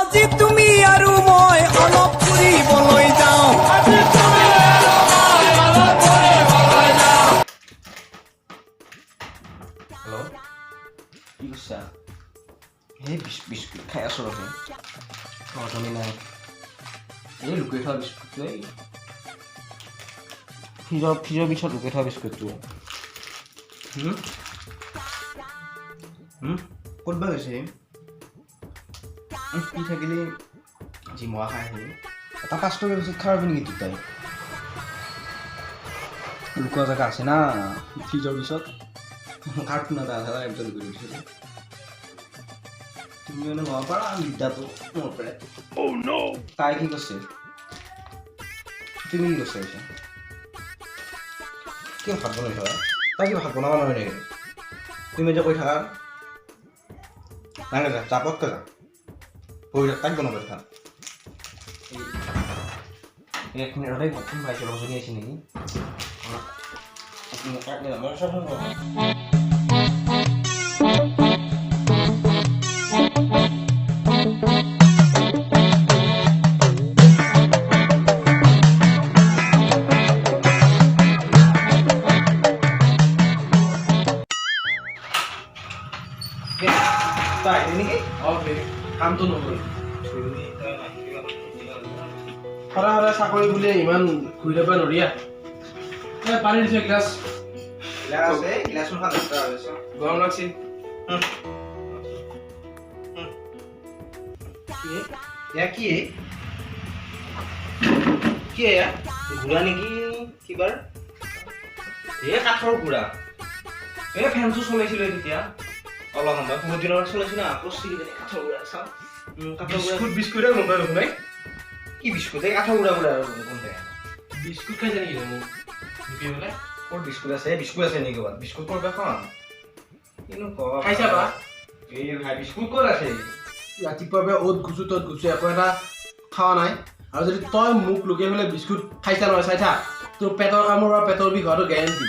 আজি তুমি আৰু মই অলপ ফুৰিবলৈ যাওঁ হেল্ল' কি কৈছা এই বিস্কুট খাই আছোঁ ৰ'ব অৰ্থনি নাই এই লুকুৱাই থোৱা বিস্কুটটো এই ফ্ৰিজৰ পিছত লুকুৱাই থোৱা বিস্কুটটো ক'ত বা গৈছে কি থাকিলে জিমোৱা খাই আহিল এটা 5 টকাৰ পিছত খাব নেকি দুটাই লুকোৱা জেগা আছে না ফ্ৰিজৰ পিছত কাৰ্টুন এটা আছে একদম লুকুৱাই দিছিলোঁ তুমি মানে ল'ব পাৰা বিদ্যাটো মোৰ পৰা তাই কি কৈছে তুমি কি কৈছে কিয় ভাত বনাই থকা তাই কিবা ভাত বনাব নোৱাৰে নেকি তুমি যে কৈ থাকা নালাগে যা চাপতকৈ যা বহি তাইক বনাব দেখা এক মিনিটতে ভাতখন পাইছোঁ ৰজনী আহিছে নেকি তাই নেকি কামটো নকৰে সদায় সদায় চাকৰি বুলি ইমান ঘূৰি থাকিব নৰিয়া পানী দিছে গ্লাছ গৰম লাগছে কি গুড়া নেকি কিবাৰ এই কাঠৰ গুড়া এই ফেনটো চলাইছিলোঁ তেতিয়া অলপ সময় বহুত দিনৰ চলাইছোঁ না পচি কাঠৰ গুড়া চাওঁ কাঠৰ গুড়া বিস্কুটে নকৰে দেখোন কি বিস্কুট এই কাঠৰ গুড়া গুড়া আৰু কোনতে বিস্কুট খাইছে নেকি মোক বোলে ক'ত বিস্কুট আছে নেকি ক'ৰবাত বিস্কুট ক'ৰবাত এখন কিনো খাইছা বা এই ভাই বিস্কুট ক'ত আছে ৰাতিপুৱা অ'ত ঘুচো ত'ত ঘুচো একো এটা খাৱা নাই আৰু যদি তই মোক লুকাই পেলাই বিস্কুট খাইছা নহয় চাই থাক তোৰ পেটৰ কামৰ পৰা পেটৰ বিষ হোৱাটো গেৰেণ্টি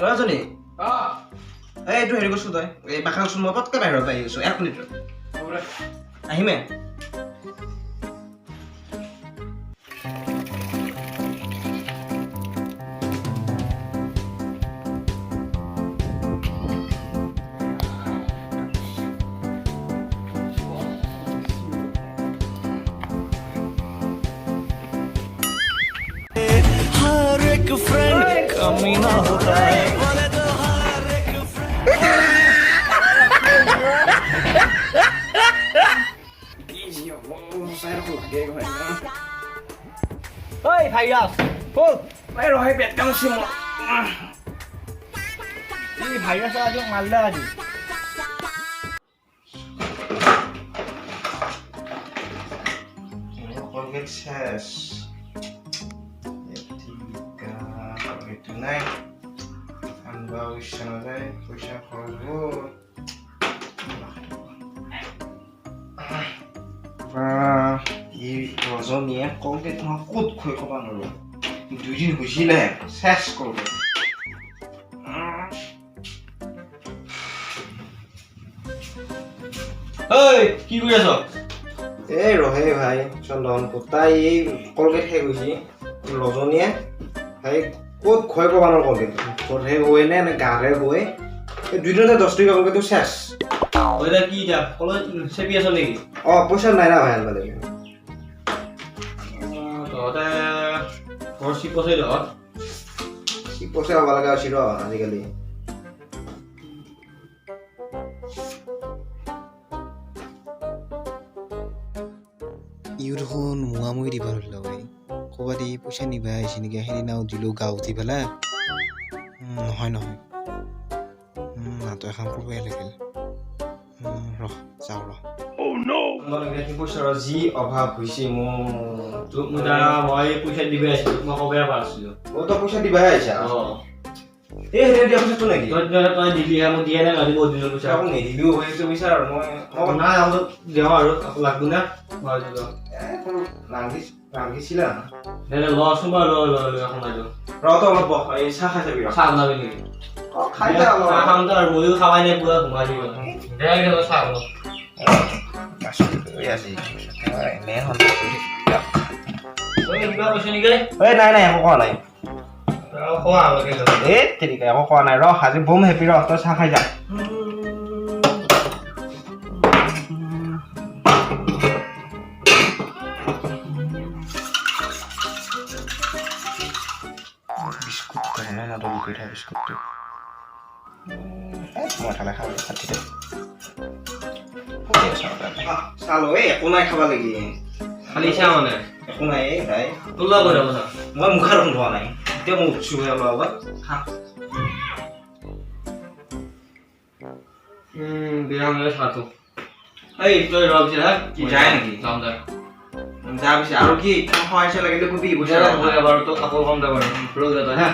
ৰজনী এইটো হেৰি কৰিছোঁ তই এই বাখানচোন মই পটকৈ বাহিৰৰ পৰা আহি গৈছোঁ 1 মিনিট আহিমে कमी ना होता है Oi, Hayas. Full. May rohay pet kang simo. Ini Hayas aja malda aja. Ini Colgate Sash. এই ৰজনীয়ে কলগেট মই ক'ত খুৱাই ক'ব নোৱাৰো 2 দিন হৈছিলে চেছ কৰিব ঐ কি কৰি আছ এই ৰহে ভাই চন্দন কোতাই এই কলগেট শেষ গৈছে ৰজনীয়ে ভাই ক'ত খুৱাই ক'ব নোৱাৰো কলগেট তোৰহে গৈ নে গাৰে গৈ এই 2 দিনতে 10 টকা কলগেটটো চেছ ওইটা কি যা কলগেট চেপি আছ নেকি পইচা নাই না ভাই আনবা লাগে তহঁতে ঘৰ চিপছে ধৰ চিপছে হ'ব লগা আছিল আজিকালি ইউরোন মুয়ামুই দিবা হল ভাই কবাদি পয়সা নিবা আইছি নেকি সেইদিনাও দিলো গা উঠি পেলাই নহয় নহয় নাতো এখন কৰিবই লাগিল ৰহ যাওঁ ৰহ পইচাৰ যি অভাৱ হৈছে তোক মই পইচা দিবই আছিলো মই কবই পাৰিছিলো তই পইচা দিবাহে আহিছা এই হেৰি দিয়া পইচাটো নেকি তই দিলিহে মই দিয়া নাই আজি বহুত দিনৰ পইচা আকৌ নিদিলেও হৈ আছে পইচা আৰু মই নাই আৰু দিওঁ আৰু আকৌ লাগব না ৰান্ধিছিলা লচোন বাৰু লৈ এখন নাই ৰতো অলপ বহ এই চাহ খাই যাবি চাহ বনাবি নেকি খাই যা অলপ খাম তো আৰু ময়ো খাৱাই নাই পুৰা ঘুমাই দিব চাহ বনাম কিবা কৈছে নেকি নাই নাই একো কোৱা নাই খোৱা এই ঠিক একো কোৱা নাই ৰ আজি বম হেপি ৰ তই চাহ খাই যা বিস্কুট খাই না দল কৰি থাকে বিস্কুটটো মই খালে খাব খাতি চালো এই একো নাই খাবা লাগি খালি চাহ মানে একো নাই ভাই তোৰ লগত যাব না মই মুখাৰ ধোৱা নাই এতিয়া মই উঠছোহে অলপ আগত বিয়া হ'লে চাহটো এই তই ৰবি হা কি যায় নেকি যাম দে যা পিছে আৰু কি সহায় লাগিলে কবি বাৰু তো কাপোৰ কম দে বাৰু ৰৈ যা হা